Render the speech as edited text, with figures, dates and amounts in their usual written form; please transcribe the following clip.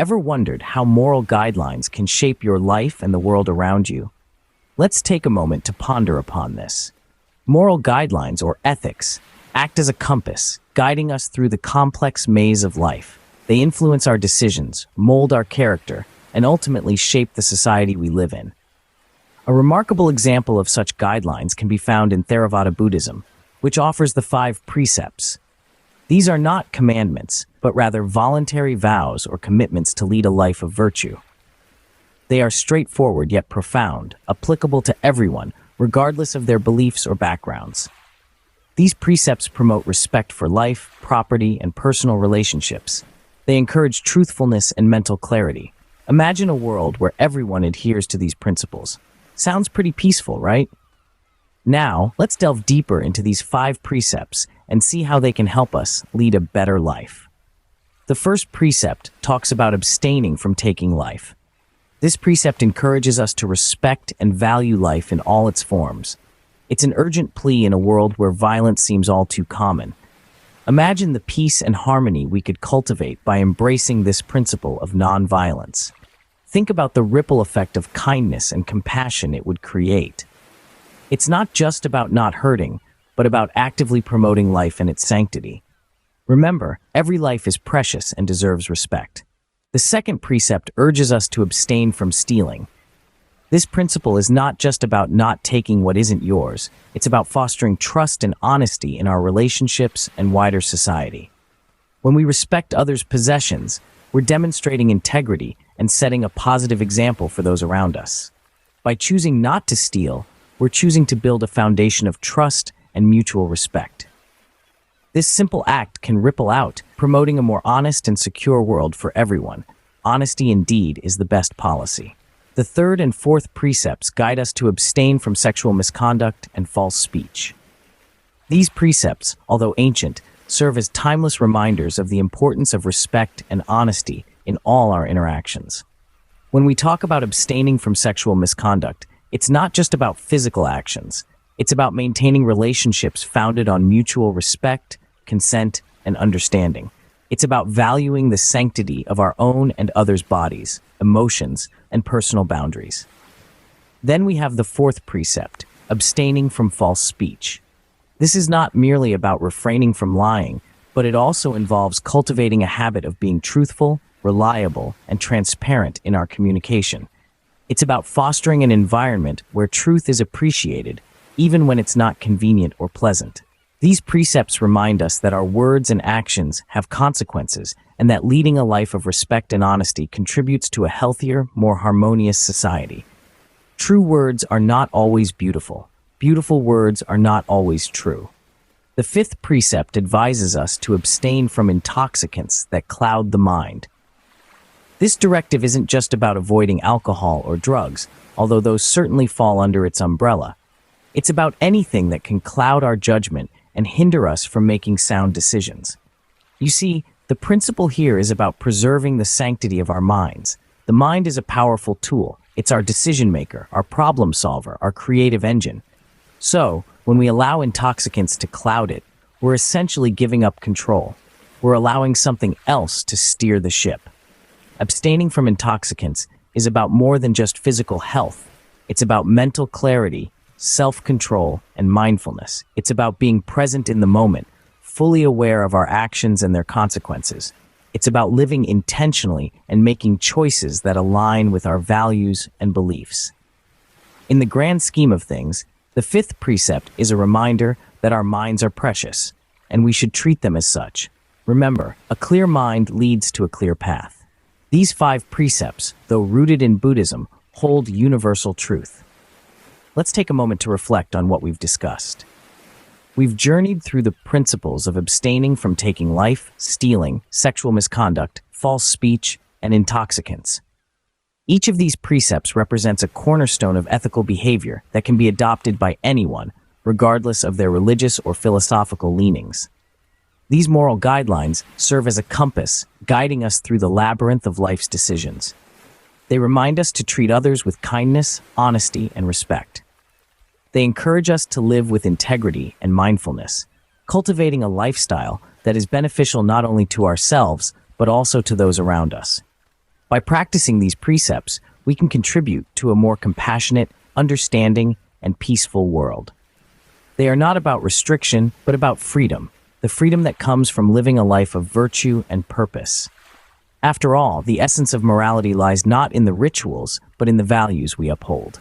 Ever wondered how moral guidelines can shape your life and the world around you? Let's take a moment to ponder upon this. Moral guidelines, or ethics, act as a compass, guiding us through the complex maze of life. They influence our decisions, mold our character, and ultimately shape the society we live in. A remarkable example of such guidelines can be found in Theravada Buddhism, which offers the Five Precepts. These are not commandments, but rather voluntary vows or commitments to lead a life of virtue. They are straightforward yet profound, applicable to everyone, regardless of their beliefs or backgrounds. These precepts promote respect for life, property, and personal relationships. They encourage truthfulness and mental clarity. Imagine a world where everyone adheres to these principles. Sounds pretty peaceful, right? Now, let's delve deeper into these 5 precepts and see how they can help us lead a better life. The first precept talks about abstaining from taking life. This precept encourages us to respect and value life in all its forms. It's an urgent plea in a world where violence seems all too common. Imagine the peace and harmony we could cultivate by embracing this principle of non-violence. Think about the ripple effect of kindness and compassion it would create. It's not just about not hurting, but about actively promoting life and its sanctity. Remember, every life is precious and deserves respect. The second precept urges us to abstain from stealing. This principle is not just about not taking what isn't yours. It's about fostering trust and honesty in our relationships and wider society. When we respect others' possessions, we're demonstrating integrity and setting a positive example for those around us. By choosing not to steal, we're choosing to build a foundation of trust and mutual respect. This simple act can ripple out, promoting a more honest and secure world for everyone. Honesty indeed is the best policy. The third and fourth precepts guide us to abstain from sexual misconduct and false speech. These precepts, although ancient, serve as timeless reminders of the importance of respect and honesty in all our interactions. When we talk about abstaining from sexual misconduct, it's not just about physical actions. It's about maintaining relationships founded on mutual respect, consent, and understanding. It's about valuing the sanctity of our own and others' bodies, emotions, and personal boundaries. Then we have the fourth precept, abstaining from false speech. This is not merely about refraining from lying, but it also involves cultivating a habit of being truthful, reliable, and transparent in our communication. It's about fostering an environment where truth is appreciated, even when it's not convenient or pleasant. These precepts remind us that our words and actions have consequences and that leading a life of respect and honesty contributes to a healthier, more harmonious society. True words are not always beautiful. Beautiful words are not always true. The fifth precept advises us to abstain from intoxicants that cloud the mind. This directive isn't just about avoiding alcohol or drugs, although those certainly fall under its umbrella. It's about anything that can cloud our judgment and hinder us from making sound decisions. You see, the principle here is about preserving the sanctity of our minds. The mind is a powerful tool. It's our decision maker, our problem solver, our creative engine. So, when we allow intoxicants to cloud it, we're essentially giving up control. We're allowing something else to steer the ship. Abstaining from intoxicants is about more than just physical health. It's about mental clarity, self-control, and mindfulness. It's about being present in the moment, fully aware of our actions and their consequences. It's about living intentionally and making choices that align with our values and beliefs. In the grand scheme of things, the fifth precept is a reminder that our minds are precious, and we should treat them as such. Remember, a clear mind leads to a clear path. These 5 precepts, though rooted in Buddhism, hold universal truth. Let's take a moment to reflect on what we've discussed. We've journeyed through the principles of abstaining from taking life, stealing, sexual misconduct, false speech, and intoxicants. Each of these precepts represents a cornerstone of ethical behavior that can be adopted by anyone, regardless of their religious or philosophical leanings. These moral guidelines serve as a compass, guiding us through the labyrinth of life's decisions. They remind us to treat others with kindness, honesty, and respect. They encourage us to live with integrity and mindfulness, cultivating a lifestyle that is beneficial not only to ourselves, but also to those around us. By practicing these precepts, we can contribute to a more compassionate, understanding, and peaceful world. They are not about restriction, but about freedom, the freedom that comes from living a life of virtue and purpose. After all, the essence of morality lies not in the rituals, but in the values we uphold.